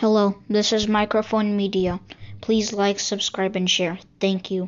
Hello, this is Microphone Media. Please like, subscribe, and share. Thank you.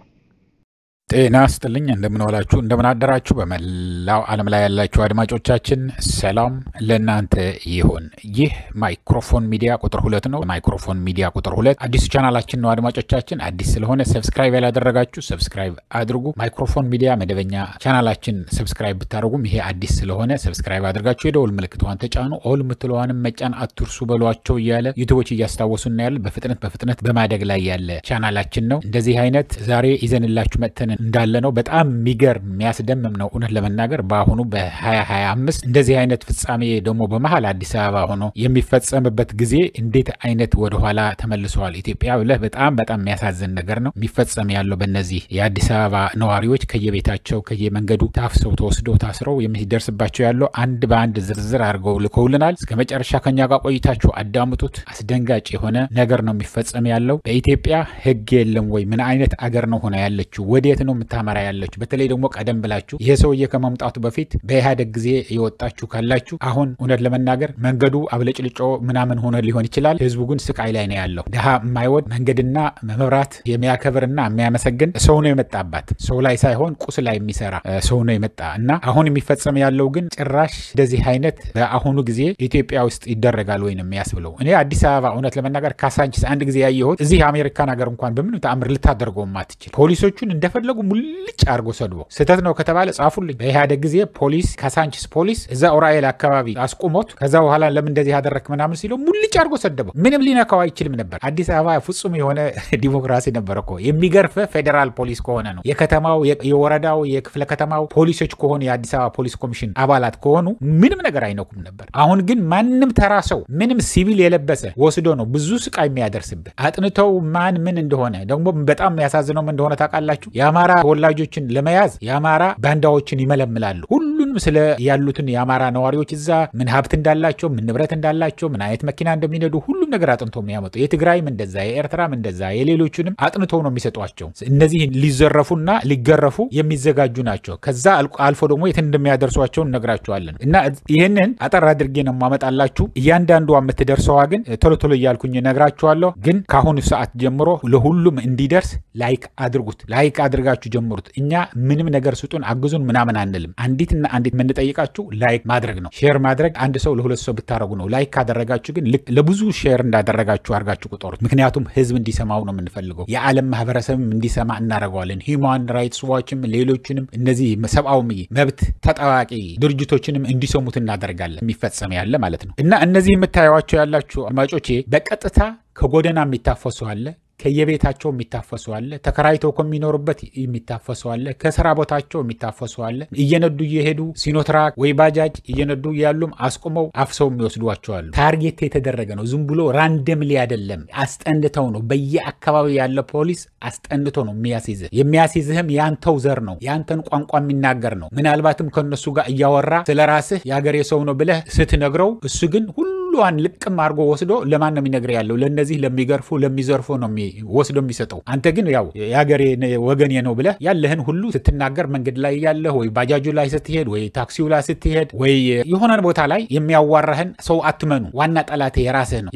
ጤና ይስጥልኝ እንደምን ዋላችሁ እንደምን አደራችሁ በመላው ዓለም ላይ ያላችሁ አድማጮቻችን ሰላም ለእናንተ ይሁን። ይህ ማይክሮፎን ሚዲያ ቁጥር 2 ነው። ማይክሮፎን ሚዲያ ቁጥር 2 አዲስ ቻናላችን ነው። አድማጮቻችን አዲስ ስለሆነ ሰብስክራይብ ያላደረጋችሁ ሰብስክራይብ አድርጉ። ማይክሮፎን ሚዲያ መደበኛ ቻናላችን ሰብስክራይብ ብታደርጉም ይሄ አዲስ ስለሆነ ሰብስክራይብ አድርጋችሁ የደወል ምልክቷን ተጫኑ። ኦል ምትለዋንም መጫን አትርሱ በሏቸው እያለ ዩቲዩቦች እያስታወሱና ያለ በፍጥነት በማደግ ላይ ያለ ቻናላችን ነው። እንደዚህ አይነት ዛሬ ይዘንላችሁ መጥተን እንዳለ ነው። በጣም የሚገርም የሚያስደምም ነው። እውነት ለመናገር በአሁኑ በ2025 እንደዚህ አይነት ፍጻሜ ደግሞ በመሃል አዲስ አበባ ሆኖ የሚፈጸምበት ጊዜ እንዴት አይነት ወደ ኋላ ተመልሰዋል ኢትዮጵያ ብለህ በጣም የሚያሳዝን ነገር ነው የሚፈጸም ያለው። በእነዚህ የአዲስ አበባ ነዋሪዎች ከየቤታቸው ከየመንገዱ ታፍሰው ተወስደው ታስረው የሚደርስባቸው ያለው አንድ በአንድ ዝርዝር አድርገው ልከውልናል። እስከ መጨረሻ ከኛ ጋር ቆይታችሁ አዳምጡት። አስደንጋጭ የሆነ ነገር ነው የሚፈጸም ያለው። በኢትዮጵያ ህግ የለም ወይ? ምን አይነት አገር ነው ሆነ ያለችው? ወዴት ነው ምታመራ ያለችው? በተለይ ደግሞ ቀደም ብላችሁ ይሄ ሰውዬ ከመምጣቱ በፊት በኢህአዴግ ጊዜ የወጣችሁ ካላችሁ አሁን እውነት ለመናገር መንገዱ አብለጭልጮ ምናምን ሆነ ሊሆን ይችላል። ህዝቡ ግን ስቃይ ላይ ነው ያለው። ደሃ የማይወድ መንገድና መብራት የሚያከብርና የሚያመሰግን ሰው ነው የመጣባት። ሰው ላይ ሳይሆን ቁስ ላይ የሚሰራ ሰው ነው የመጣ እና አሁን የሚፈጸም ያለው ግን ጭራሽ እንደዚህ አይነት በአሁኑ ጊዜ ኢትዮጵያ ውስጥ ይደረጋል ወይ ነው የሚያስብለው። እኔ አዲስ አበባ እውነት ለመናገር ካሳንቺስ አንድ ጊዜ ያየሁት እዚህ አሜሪካን ሀገር እንኳን በምን ተአምር ልታደርገው ማትችል ፖሊሶቹን እንደፈለጉ ሙልጭ አርጎ ሰድቦ ስተት ነው ከተባለ ጻፉልኝ። በኢህአዴግ ጊዜ ፖሊስ ካሳንቺስ ፖሊስ እዛ ኦራኤል አካባቢ አስቆሞት ከዛ በኋላ ለምን እንደዚህ ያደረክ ምናምን ሲለው ሙልጭ አርጎ ሰደበው። ምንም ሊነካው አይችልም ነበር። አዲስ አበባ ፍጹም የሆነ ዲሞክራሲ ነበር እኮ። የሚገርፍ ፌደራል ፖሊስ ከሆነ ነው የከተማው የወረዳው የክፍለ ከተማው ፖሊሶች ከሆኑ የአዲስ አበባ ፖሊስ ኮሚሽን አባላት ከሆኑ ምንም ነገር አይነኩም ነበር። አሁን ግን ማንም ተራ ሰው ምንም ሲቪል የለበሰ ወስዶ ነው ብዙ ስቃይ የሚያደርስብህ። አጥንተው ማን ምን እንደሆነ ደግሞ በጣም የሚያሳዝነው ምን እንደሆነ ታውቃላችሁ? የአማራ ወላጆችን ለመያዝ የአማራ ባንዳዎችን ይመለምላሉ። ሁሉንም ስለ ያሉትን የአማራ ነዋሪዎች እዛ ምን ሀብት እንዳላቸው ምን ንብረት እንዳላቸው ምን አይነት መኪና እንደሚነዱ ሁሉም ነገር አጥንተው የሚያመጡ የትግራይም እንደዛ የኤርትራም እንደዛ የሌሎቹንም አጥንተው ነው የሚሰጧቸው። እነዚህ ሊዘረፉና ሊገረፉ የሚዘጋጁ ናቸው። ከዛ አልፎ ደግሞ የት እንደሚያደርሷቸው እነግራቸዋለን። እና ይሄንን አጠር አድርጌ ነው ማመጣላችሁ። እያንዳንዱ የምትደርሰዋ ግን ቶሎ እያልኩኝ እነግራቸዋለሁ። ግን ካሁን ሰዓት ጀምሮ ለሁሉም እንዲደርስ ላይክ አድርጉት። ላይክ አድርጋችሁ ጀምሩት። እኛ ምንም ነገር ስጡን አግዙን ምናምን አንልም። አንዲትና አንዲት የምንጠይቃችሁ ላይክ ማድረግ ነው። ሼር ማድረግ አንድ ሰው ለሁለት ሰው ብታረጉ ነው። ላይክ ካደረጋችሁ ግን ለብዙ ሼር እንዳደረጋችሁ አርጋችሁ ቁጠሩት። ምክንያቱም ህዝብ እንዲሰማው ነው የምንፈልገው። የዓለም ማህበረሰብም እንዲሰማ እናደርገዋለን። ሂውማን ራይትስ ዋችም ሌሎችንም እነዚህ ሰብአዊ መብት ተጣዋቂ ድርጅቶችንም እንዲሰሙት እናደርጋለን። የሚፈጸም ያለ ማለት ነው። እና እነዚህ የምታዩዋቸው ያላችሁ አድማጮቼ በቀጥታ ከጎደና የሚታፈሱ አለ፣ ከየቤታቸው የሚታፈሱ አለ፣ ተከራይተው ከሚኖሩበት የሚታፈሱ አለ፣ ከስራ ቦታቸው የሚታፈሱ አለ፣ እየነዱ እየሄዱ ሲኖትራክ ወይ ባጃጅ እየነዱ ያሉም አስቆመው አፍሰው የሚወስዷቸው አሉ። ታርጌት የተደረገ ነው። ዝም ብሎ ራንደምሊ አይደለም። አስጠንድተው ነው። በየአካባቢው ያለ ፖሊስ አስጠንድቶ ነው የሚያስይዝህም ያንተው ዘር ነው፣ ያንተን ቋንቋ የሚናገር ነው። ምናልባትም ከነሱ ጋር እያወራ ስለራስህ ያገሬ ሰው ነው ብለህ ስትነግረው እሱ ግን ሁሉን ልቅም አድርጎ ወስዶ ለማን ነው የሚነግር ያለው? ለነዚህ ለሚገርፉ ለሚዘርፉ ነው ወስዶ የሚሰጠው። አንተ ግን ያው ያገሬ ወገኔ ነው ብለህ ያለህን ሁሉ ስትናገር መንገድ ላይ ያለህ ወይ ባጃጁ ላይ ስትሄድ ወይ ታክሲው ላይ ስትሄድ ወይ የሆነ ቦታ ላይ የሚያዋራህን ሰው አትመኑ። ዋና ጠላት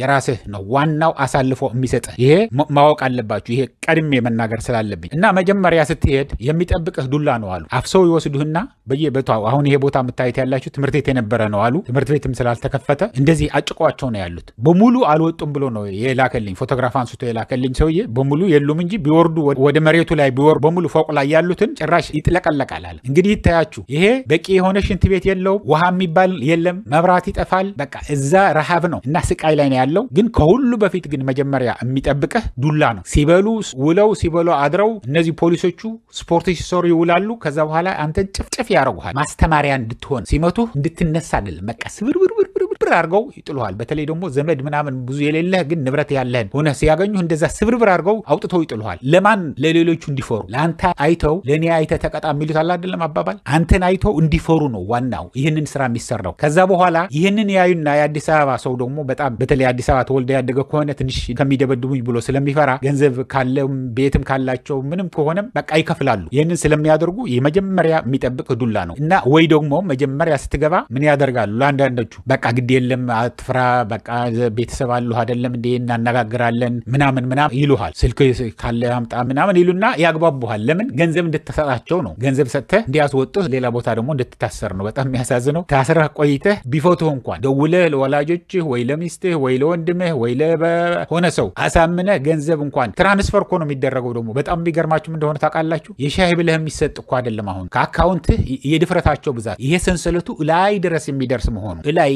የራስህ ነው ዋናው አሳልፎ የሚሰጥህ። ይሄ ማወቅ አለባችሁ። ይሄ ቀድሜ መናገር ስላለብኝ እና መጀመሪያ ስትሄድ የሚጠብቅህ ዱላ ነው አሉ። አፍሰው ይወስዱህና በየቦታው አሁን ይሄ ቦታ የምታዩት ያላችሁ ትምህርት ቤት የነበረ ነው አሉ። ትምህርት ቤትም ስላልተከፈተ እንደዚህ አጭቋቸው ነው ያሉት። በሙሉ አልወጡም ብሎ ነው የላከልኝ ፎቶግራፍ አንስቶ የላከልኝ ሰውዬ። በሙሉ የሉም እንጂ ቢወርዱ ወደ መሬቱ ላይ ቢወርዱ በሙሉ ፎቅ ላይ ያሉትን ጭራሽ ይጥለቀለቃል አለ። እንግዲህ ይታያችሁ ይሄ በቂ የሆነ ሽንት ቤት የለውም፣ ውሃ የሚባል የለም፣ መብራት ይጠፋል። በቃ እዛ ረሃብ ነው እና ስቃይ ላይ ነው ያለው። ግን ከሁሉ በፊት ግን መጀመሪያ የሚጠብቅህ ዱላ ነው። ሲበሉ ውለው ሲበሉ አድረው እነዚህ ፖሊሶቹ ስፖርት ሲሰሩ ይውላሉ። ከዛ በኋላ አንተን ጭፍጭፍ ያደርጉሃል። ማስተማሪያ እንድትሆን ሲመቱ እንድትነሳ አይደለም። በቃ ስብርብር አርገው ይጥሉሃል። በተለይ ደግሞ ዘመድ ምናምን ብዙ የሌለህ ግን ንብረት ያለህን ሆነ ሲያገኙ እንደዛ ስብርብር አርገው አውጥተው ይጥሉሃል። ለማን? ለሌሎቹ እንዲፈሩ። ለአንተ አይተው ለኔ አይተ ተቀጣ የሚሉት አለ አይደለም አባባል። አንተን አይተው እንዲፈሩ ነው ዋናው ይህንን ስራ የሚሰራው። ከዛ በኋላ ይህንን ያዩና የአዲስ አበባ ሰው ደግሞ በጣም በተለይ አዲስ አበባ ተወልደ ያደገ ከሆነ ትንሽ ከሚደበድቡኝ ብሎ ስለሚፈራ ገንዘብ ካለው ቤትም ካላቸው ምንም ከሆነም በቃ ይከፍላሉ። ይህንን ስለሚያደርጉ የመጀመሪያ የሚጠብቅ ዱላ ነው እና ወይ ደግሞ መጀመሪያ ስትገባ ምን ያደርጋሉ? ለአንዳንዶቹ በቃ ግዴ የለም አትፍራ በቃ ቤተሰብ አሉ አይደለም እንዴ እናነጋግራለን ምናምን ይሉሃል ስልክ ካለ አምጣ ምናምን ይሉና ያግባቡሃል ለምን ገንዘብ እንድትሰጣቸው ነው ገንዘብ ሰጥተህ እንዲያስወጡ ሌላ ቦታ ደግሞ እንድትታሰር ነው በጣም የሚያሳዝነው ታስረህ ቆይተህ ቢፎቶህ እንኳን ደውለህ ለወላጆችህ ወይ ለሚስትህ ወይ ለወንድምህ ወይ ለሆነ ሰው አሳምነህ ገንዘብ እንኳን ትራንስፈር እኮ ነው የሚደረገው ደግሞ በጣም የሚገርማችሁ እንደሆነ ታውቃላችሁ የሻይ ብለህ የሚሰጥ እኮ አይደለም አሁን ከአካውንትህ የድፍረታቸው ብዛት ይሄ ሰንሰለቱ ላይ ድረስ የሚደርስ መሆኑ ላይ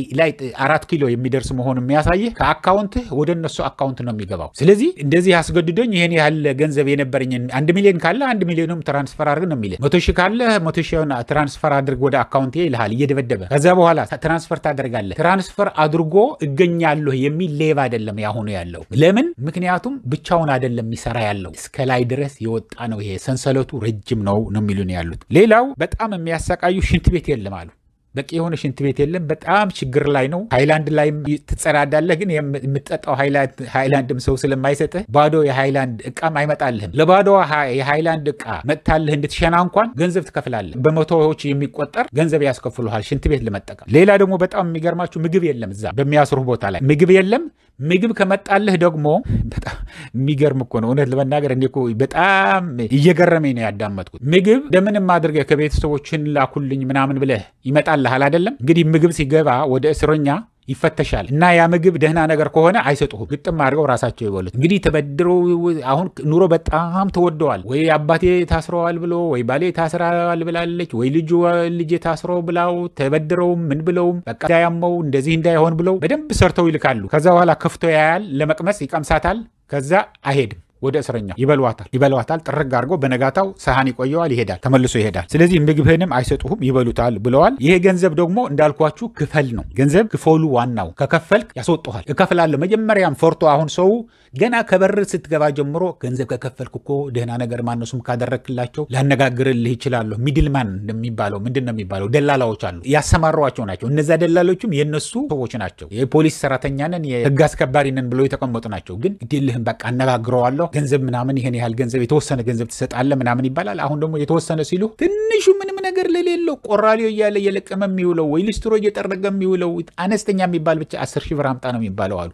4 ኪሎ የሚደርስ መሆኑ የሚያሳየህ ከአካውንትህ ወደ እነሱ አካውንት ነው የሚገባው ስለዚህ እንደዚህ አስገድዶኝ ይሄን ያህል ገንዘብ የነበረኝ 1 ሚሊዮን ካለ 1 ሚሊዮንም ትራንስፈር አድርግ ነው የሚልህ 100 ሺህ ካለ 100 ሺህ ትራንስፈር አድርግ ወደ አካውንቴ ይልሃል እየደበደበ ከዛ በኋላ ትራንስፈር ታደርጋለህ ትራንስፈር አድርጎ እገኛለሁ የሚል ሌባ አይደለም ያሁኑ ያለው ለምን ምክንያቱም ብቻውን አይደለም የሚሰራ ያለው እስከ ላይ ድረስ የወጣ ነው ይሄ ሰንሰለቱ ረጅም ነው የሚሉን ያሉት ሌላው በጣም የሚያሰቃዩ ሽንት ቤት የለም አሉ በቂ የሆነ ሽንት ቤት የለም በጣም ችግር ላይ ነው ሃይላንድ ላይ ትጸዳዳለህ ግን የምትጠጣው ሃይላንድም ሰው ስለማይሰጥህ ባዶ የሃይላንድ እቃም አይመጣልህም ለባዶ የሃይላንድ እቃ መጥታልህ እንድትሸና እንኳን ገንዘብ ትከፍላለህ በመቶዎች የሚቆጠር ገንዘብ ያስከፍሉሃል ሽንት ቤት ለመጠቀም ሌላ ደግሞ በጣም የሚገርማችሁ ምግብ የለም እዛ በሚያስሩህ ቦታ ላይ ምግብ የለም ምግብ ከመጣልህ ደግሞ በጣም የሚገርም እኮ ነው እውነት ለመናገር እንደኮ በጣም እየገረመኝ ነው ያዳመጥኩት ምግብ እንደምንም አድርገህ ከቤተሰቦችን ላኩልኝ ምናምን ብለህ ይመጣልሃል አይደለም እንግዲህ ምግብ ሲገባ ወደ እስረኛ ይፈተሻል እና ያ ምግብ ደህና ነገር ከሆነ አይሰጡህም ግጥም አድርገው ራሳቸው ይበሉት እንግዲህ ተበድረው አሁን ኑሮ በጣም ተወደዋል ወይ አባቴ ታስረዋል ብሎ ወይ ባሌ ታስረዋል ብላለች ወይ ልጄ ታስረው ብላው ተበድረው ምን ብለው በቃ ያያመው እንደዚህ እንዳይሆን ብለው በደንብ ሰርተው ይልካሉ ከዛ በኋላ ከፍቶ ያያል ለመቅመስ ይቀምሳታል ከዛ አይሄድም ወደ እስረኛ ይበሏታል ጥርግ አድርጎ በነጋታው ሰሃን ይቆየዋል ይሄዳል ተመልሶ ይሄዳል ስለዚህ ምግብህንም አይሰጡህም ይበሉታል ብለዋል ይሄ ገንዘብ ደግሞ እንዳልኳችሁ ክፈል ነው ገንዘብ ክፈሉ ዋናው ከከፈልክ ያስወጣሃል እከፍላለሁ መጀመሪያም ፈርቶ አሁን ሰው ገና ከበር ስትገባ ጀምሮ ገንዘብ ከከፈልክ እኮ ደህና ነገር ማነሱም ካደረክላቸው ላነጋግርልህ ይችላል ሚድልማን እንደሚባለው ምንድነው የሚባለው ደላላዎች አሉ ያሰማሯቸው ናቸው እነዛ ደላሎችም የነሱ ሰዎች ናቸው የፖሊስ ሰራተኛ ነን የህግ አስከባሪ ነን ብለው የተቀመጡ ናቸው ግን ግዴለህም በቃ አነጋግረዋለሁ ገንዘብ ምናምን ይሄን ያህል ገንዘብ የተወሰነ ገንዘብ ትሰጣለህ ምናምን ይባላል አሁን ደግሞ የተወሰነ ሲሉ ትንሹ ምንም ነገር ለሌለው ቆራሊዮ እያለ የለቀመ የሚውለው ወይ ሊስትሮ እየጠረገ የሚውለው አነስተኛ የሚባል ብቻ 10 ሺህ ብር አምጣ ነው የሚባለው አሉ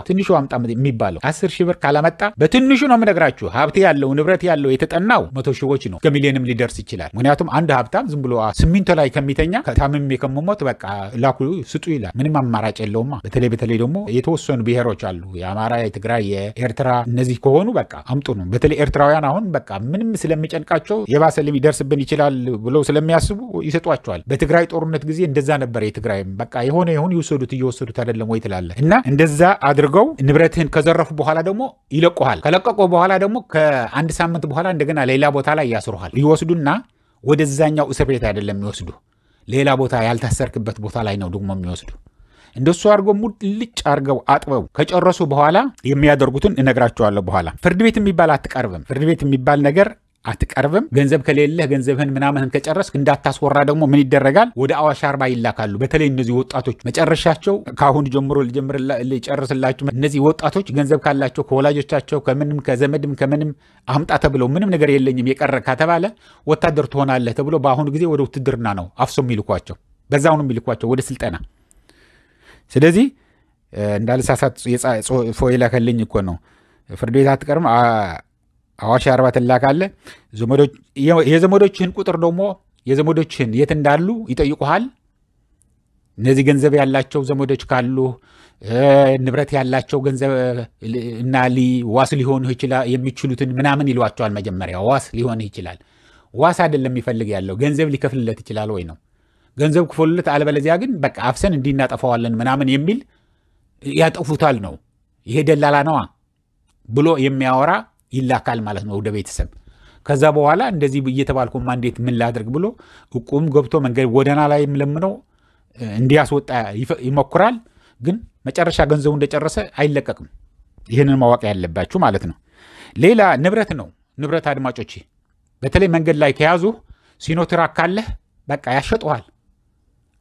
ትንሹ አምጣ የሚባለው 10 ሺህ ብር ካላመጣ በትንሹ ነው የምነግራችሁ ሀብቴ ያለው ንብረት ያለው የተጠናው 100 ሺዎች ነው ከሚሊዮንም ሊደርስ ይችላል ምክንያቱም አንድ ሀብታም ዝም ብሎ ሲሚንቶ ላይ ከሚተኛ ከታምም የከመሞት በቃ ላኩ ስጡ ይላል ምንም አማራጭ የለውማ በተለይ ደግሞ የተወሰኑ ብሔሮች አሉ የአማራ የትግራይ የኤርትራ እነዚህ ከሆኑ በቃ አምጡ ነው በተለይ ኤርትራውያን አሁን በቃ ምንም ስለሚጨንቃቸው የባሰ ሊደርስብን ይችላል ብለው ስለሚያስቡ ይሰጧቸዋል በትግራይ ጦርነት ጊዜ እንደዛ ነበር የትግራይ በቃ የሆነ እየወሰዱት አይደለም ወይ ትላለህ እና እንደዛ አድርገው ንብረትህን ከዘረፉ በኋላ ደግሞ ይለቁሃል ከለቀቁ በኋላ ደግሞ ከአንድ ሳምንት በኋላ እንደገና ሌላ ቦታ ላይ ያስሩሃል ይወስዱና ወደዛኛው እስር ቤት አይደለም የሚወስዱ ሌላ ቦታ ያልታሰርክበት ቦታ ላይ ነው ደግሞ የሚወስዱ እንደሱ አድርገው ሙልጭ አድርገው አጥበው ከጨረሱ በኋላ የሚያደርጉትን እነግራቸዋለሁ በኋላ ፍርድ ቤት የሚባል አትቀርብም ፍርድ ቤት የሚባል ነገር አትቀርብም ገንዘብ ከሌለህ ገንዘብህን ምናምን ከጨረስክ እንዳታስወራ ደግሞ ምን ይደረጋል ወደ አዋሽ አርባ ይላካሉ በተለይ እነዚህ ወጣቶች መጨረሻቸው ካሁን ጀምሮ ሊጨርስላችሁ እነዚህ ወጣቶች ገንዘብ ካላቸው ከወላጆቻቸው ከምንም ከዘመድም ከምንም አምጣ ተብለው ምንም ነገር የለኝም የቀረ ከተባለ ወታደር ትሆናለህ ተብሎ በአሁኑ ጊዜ ወደ ውትድርና ነው አፍሶ የሚልኳቸው በዛው ነው የሚልኳቸው ወደ ስልጠና ስለዚህ እንዳልሳሳት ጽፎ ይላከልኝ እኮ ነው ፍርድ ቤት አትቀርም አዋሽ አርባ ትላካለ የዘመዶችህን ቁጥር ደግሞ የዘመዶችህን የት እንዳሉ ይጠይቁሃል እነዚህ ገንዘብ ያላቸው ዘመዶች ካሉ ንብረት ያላቸው ገንዘብ እና ዋስ ሊሆኑ ይችላል የሚችሉትን ምናምን ይሏቸዋል መጀመሪያ ዋስ ሊሆን ይችላል ዋስ አይደለም የሚፈልግ ያለው ገንዘብ ሊከፍልለት ይችላል ወይ ነው ገንዘብ ክፈሉለት አለበለዚያ ግን በቃ አፍሰን እንዲናጠፋዋለን ምናምን የሚል ያጠፉታል ነው ይሄ ደላላ ነው ብሎ የሚያወራ ይላካል ማለት ነው ወደ ቤተሰብ ከዛ በኋላ እንደዚህ እየተባልኩማ እንዴት ምን ላድርግ ብሎ እቁም ገብቶ መንገድ ወደና ላይ ለምነው እንዲያስወጣ ይሞክራል ግን መጨረሻ ገንዘቡ እንደጨረሰ አይለቀቅም ይሄንን ማወቅ ያለባችሁ ማለት ነው ሌላ ንብረት ነው ንብረት አድማጮች በተለይ መንገድ ላይ ከያዙ ሲኖትራክ ካለ በቃ ያሸጡሃል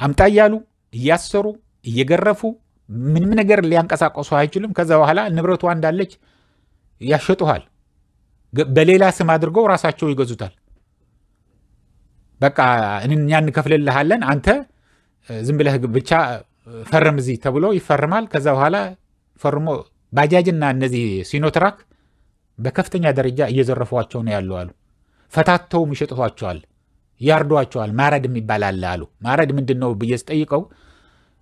አምጣ እያሉ እያሰሩ እየገረፉ ምንም ነገር ሊያንቀሳቀሱ አይችሉም ከዛ በኋላ ንብረቷ እንዳለች ያሸጡሃል በሌላ ስም አድርገው ራሳቸው ይገዙታል በቃ እኛ እንከፍልልሃለን አንተ ዝም ብለህ ብቻ ፈርም እዚህ ተብሎ ይፈርማል። ከዛ በኋላ ፈርሞ ባጃጅና እነዚህ ሲኖትራክ በከፍተኛ ደረጃ እየዘረፏቸው ነው ያለው አሉ። ፈታተው ይሸጡዋቸዋል፣ ያርዷቸዋል። ማረድ የሚባል አለ አሉ። ማረድ ምንድነው ብዬ ስጠይቀው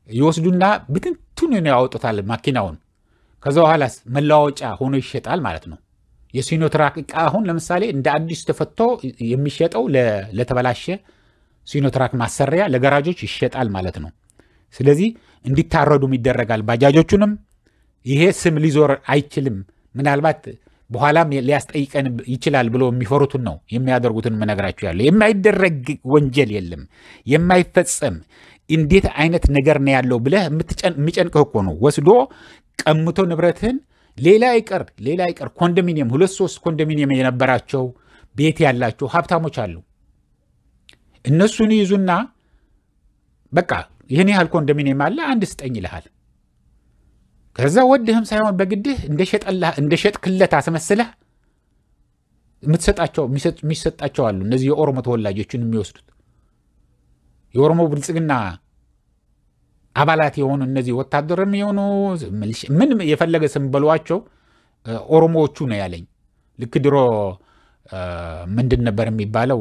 ይወስዱና ብትንቱን ነው ያወጡታል ማኪናውን። ከዛ በኋላ መለዋወጫ ሆኖ ይሸጣል ማለት ነው። የሲኖትራክ ዕቃ አሁን ለምሳሌ እንደ አዲስ ተፈቶ የሚሸጠው ለተበላሸ ሲኖትራክ ማሰሪያ ለገራጆች ይሸጣል ማለት ነው። ስለዚህ እንዲታረዱም ይደረጋል። ባጃጆቹንም ይሄ ስም ሊዞር አይችልም፣ ምናልባት በኋላም ሊያስጠይቀን ይችላል ብሎ የሚፈሩትን ነው የሚያደርጉትን መነግራችሁ ያለው። የማይደረግ ወንጀል የለም የማይፈጸም። እንዴት አይነት ነገር ነው ያለው ብለህ የሚጨንቅህ እኮ ነው። ወስዶ ቀምቶ ንብረትህን ሌላ ይቀር ኮንዶሚኒየም 2-3 ኮንዶሚኒየም የነበራቸው ቤት ያላቸው ሀብታሞች አሉ። እነሱን ይዙና በቃ ይህን ያህል ኮንዶሚኒየም አለ አንድ ስጠኝ ይልሃል። ከዛ ወድህም ሳይሆን በግድህ እንደሸጥክለት አስመስለህ የሚሰጣቸው አሉ። እነዚህ የኦሮሞ ተወላጆችን የሚወስዱት የኦሮሞ ብልጽግና አባላት የሆኑ እነዚህ ወታደርም የሆኑ ምን የፈለገ ስም በሏቸው ኦሮሞዎቹ ነው ያለኝ። ልክ ድሮ ምንድን ነበር የሚባለው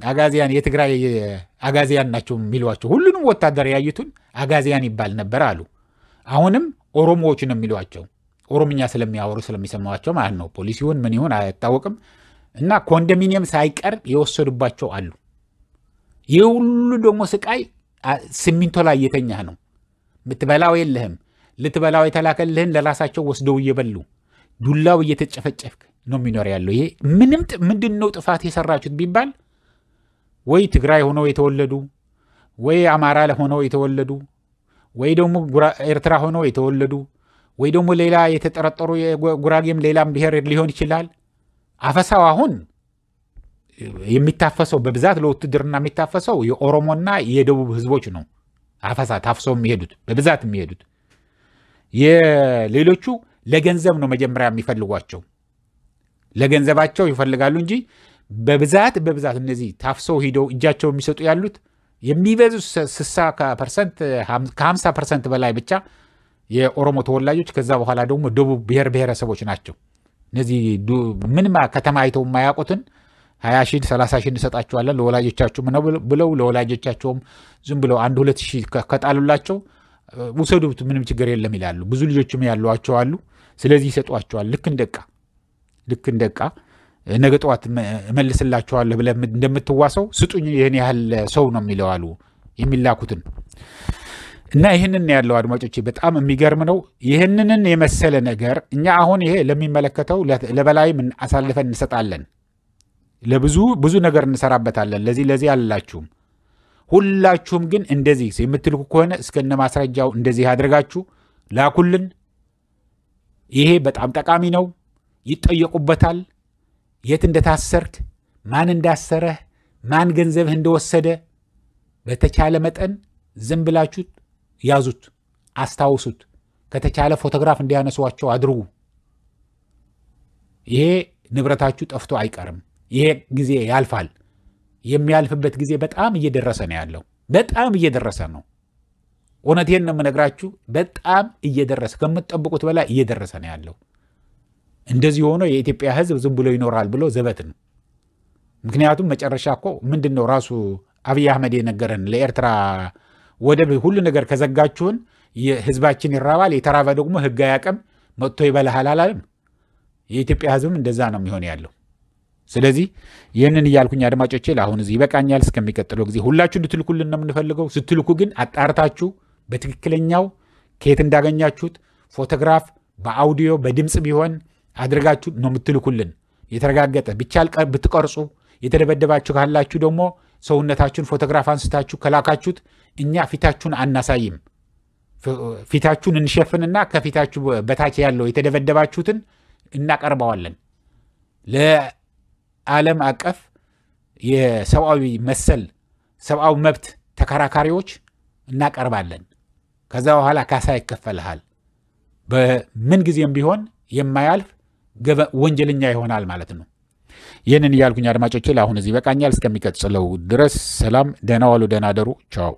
አጋዚያን የትግራይ አጋዚያን ናቸው የሚሏቸው። ሁሉንም ወታደር ያዩትን አጋዚያን ይባል ነበር አሉ። አሁንም ኦሮሞዎች ነው የሚሏቸው፣ ኦሮምኛ ስለሚያወሩ ስለሚሰማቸው ማለት ነው። ፖሊሲውን ምን ይሁን አይታወቅም። እና ኮንዶሚኒየም ሳይቀር የወሰዱባቸው አሉ። ይህ ሁሉ ደግሞ ስቃይ ሲሚንቶ ላይ እየተኛህ ነው። ምትበላው የለህም። ልትበላው የተላከልህን ለራሳቸው ወስደው እየበሉ ዱላው እየተጨፈጨፍክ ነው የሚኖር ያለው። ይሄ ምንድነው ጥፋት የሰራችሁት ቢባል ወይ ትግራይ ሆነው የተወለዱ ወይ አማራ ሆነው የተወለዱ ወይ ደግሞ ኤርትራ ሆነው የተወለዱ ወይ ደግሞ ሌላ የተጠረጠሩ ጉራጌም ሌላም ብሔር ሊሆን ይችላል። አፈሳው አሁን የሚታፈሰው በብዛት ለውትድርና የሚታፈሰው የኦሮሞና የደቡብ ህዝቦች ነው። አፈሳ ታፍሰው የሚሄዱት በብዛት የሚሄዱት የሌሎቹ ለገንዘብ ነው መጀመሪያ የሚፈልጓቸው። ለገንዘባቸው ይፈልጋሉ እንጂ በብዛት እነዚህ ታፍሰው ሂደው እጃቸው የሚሰጡ ያሉት የሚበዙ 60% ከ50% በላይ ብቻ የኦሮሞ ተወላጆች፣ ከዛ በኋላ ደግሞ ደቡብ ብሔረሰቦች ናቸው። እነዚህ ምንም ከተማ አይተው የማያውቁትን 20,000 30,000 እንሰጣቸዋለን ለወላጆቻቸው ነው ብለው ለወላጆቻቸውም ዝም ብለው 1-2 ከጣሉላቸው ውሰዱት ምንም ችግር የለም ይላሉ። ብዙ ልጆችም ያሏቸው አሉ። ስለዚህ ይሰጧቸዋል። ልክ እንደቃ ነገ ጠዋት እመልስላቸዋለሁ ብለህ እንደምትዋሰው ስጡኝ ይሄን ያህል ሰው ነው የሚለው አሉ የሚላኩትን። እና ይህንን ያለው አድማጮቼ በጣም የሚገርም ነው። ይህንን የመሰለ ነገር እኛ አሁን ይሄ ለሚመለከተው ለበላይ ምን አሳልፈን እንሰጣለን፣ ለብዙ ነገር እንሰራበታለን። ለዚህ አላችሁም። ሁላችሁም ግን እንደዚህ የምትልኩ ከሆነ እስከነ ማስረጃው እንደዚህ አድርጋችሁ ላኩልን። ይሄ በጣም ጠቃሚ ነው። ይጠየቁበታል። የት እንደታሰርክ፣ ማን እንዳሰረህ፣ ማን ገንዘብህ እንደወሰደ በተቻለ መጠን ዝም ብላችሁ ያዙት፣ አስታውሱት። ከተቻለ ፎቶግራፍ እንዲያነሷቸው አድርጉ። ይሄ ንብረታችሁ ጠፍቶ አይቀርም። ይሄ ጊዜ ያልፋል። የሚያልፍበት ጊዜ በጣም እየደረሰ ነው ያለው። በጣም እየደረሰ ነው። እውነቴን ነው የምነግራችሁ። በጣም እየደረሰ ከምትጠብቁት በላይ እየደረሰ ነው ያለው። እንደዚህ ሆኖ የኢትዮጵያ ሕዝብ ዝም ብሎ ይኖራል ብሎ ዘበት ነው። ምክንያቱም መጨረሻ እኮ ምንድነው ራሱ አብይ አህመድ የነገረን ለኤርትራ ወደብ ሁሉ ነገር ከዘጋችሁን የህዝባችን ይራባል፣ የተራበ ደግሞ ህግ አያውቅም መጥቶ ይበላሃል አላለም። የኢትዮጵያ ሕዝብም እንደዛ ነው የሚሆን ያለው። ስለዚህ ይህንን እያልኩኝ አድማጮቼ ለአሁን እዚህ ይበቃኛል። እስከሚቀጥለው ጊዜ ሁላችሁ እንድትልኩልን ነው የምንፈልገው። ስትልኩ ግን አጣርታችሁ በትክክለኛው ከየት እንዳገኛችሁት ፎቶግራፍ በአውዲዮ በድምፅ ቢሆን አድርጋችሁ ነው የምትልኩልን። የተረጋገጠ ቢቻል ብትቀርጹ፣ የተደበደባችሁ ካላችሁ ደግሞ ሰውነታችሁን ፎቶግራፍ አንስታችሁ ከላካችሁት እኛ ፊታችሁን አናሳይም። ፊታችሁን እንሸፍንና ከፊታችሁ በታች ያለው የተደበደባችሁትን እናቀርበዋለን ለዓለም አቀፍ የሰብአዊ መብት ተከራካሪዎች እናቀርባለን። ከዛ በኋላ ካሳ ይከፈልሃል። በምን ጊዜም ቢሆን የማያልፍ ወንጀለኛ ይሆናል ማለት ነው። ይህንን እያልኩኝ አድማጮቼ ለአሁን እዚህ በቃኛል። እስከሚቀጥለው ድረስ ሰላም፣ ደህና ዋሉ፣ ደህና አደሩ። ቻው።